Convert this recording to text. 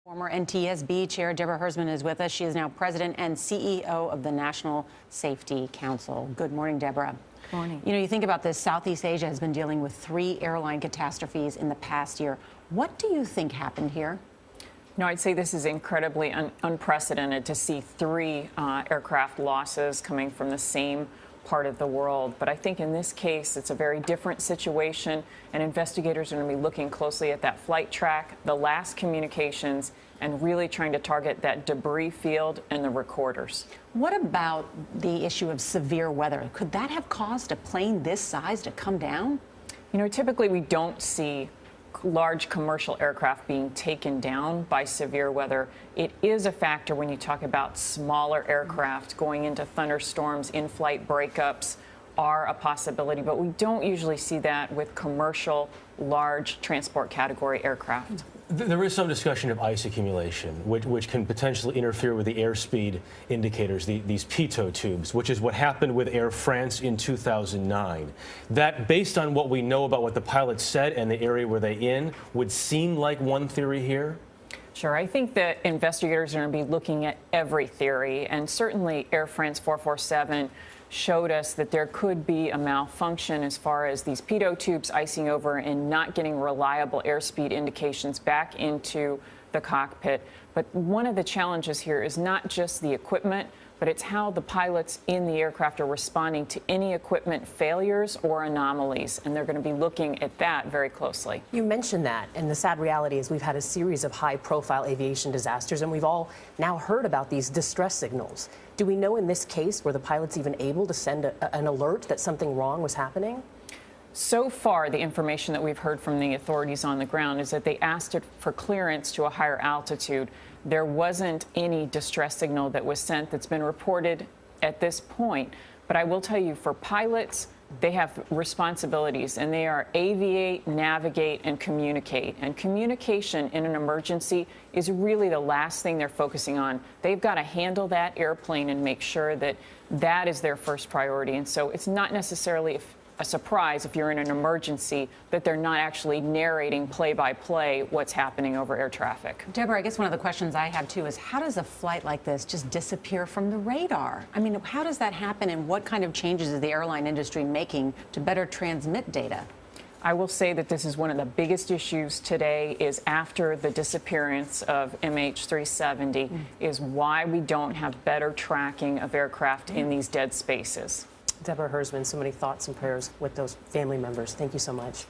Former NTSB Chair Deborah Hersman is with us. She is now President and CEO of the National Safety Council. Good morning, Deborah. Good morning. You know, you think about this, Southeast Asia has been dealing with 3 airline catastrophes in the past year. What do you think happened here? No, I'd say this is incredibly unprecedented to see 3 aircraft losses coming from the same part of the world. But I think in this case, it's a very different situation, and investigators are going to be looking closely at that flight track, the last communications, and really trying to target that debris field and the recorders. What about the issue of severe weather? Could that have caused a plane this size to come down? You know, typically we don't see large commercial aircraft being taken down by severe weather. It is a factor when you talk about smaller aircraft going into thunderstorms. In-flight breakups are a possibility, but we don't usually see that with commercial, large transport category aircraft. There is some discussion of ice accumulation, which can potentially interfere with the airspeed indicators, these pitot tubes, which is what happened with Air France in 2009. That, based on what we know about what the pilots said and the area where they're in, would seem like one theory here? Sure. I think that investigators are going to be looking at every theory, and certainly Air France 447 showed us that there could be a malfunction as far as these pitot tubes icing over and not getting reliable airspeed indications back into the cockpit. But one of the challenges here is not just the equipment, but it's how the pilots in the aircraft are responding to any equipment failures or anomalies, and they're going to be looking at that very closely. You mentioned that, and the sad reality is we've had a series of high-profile aviation disasters, and we've all now heard about these distress signals. Do we know in this case were the pilots even able to send an alert that something wrong was happening? So far, the information that we've heard from the authorities on the ground is that they asked it for clearance to a higher altitude. There wasn't any distress signal that was sent that's been reported at this point. But I will tell you, for pilots, they have responsibilities, and they are aviate, navigate, and communicate. And communication in an emergency is really the last thing they're focusing on. They've got to handle that airplane and make sure that that is their first priority. And so it's not necessarily a surprise if you're in an emergency that they're not actually narrating play-by-play what's happening over air traffic. Deborah, I guess one of the questions I have, too, is how does a flight like this just disappear from the radar? I mean, how does that happen, and what kind of changes is the airline industry making to better transmit data? I will say that this is one of the biggest issues today is after the disappearance of MH370 is why we don't have better tracking of aircraft in these dead spaces. Deborah Hersman, so many thoughts and prayers with those family members. Thank you so much.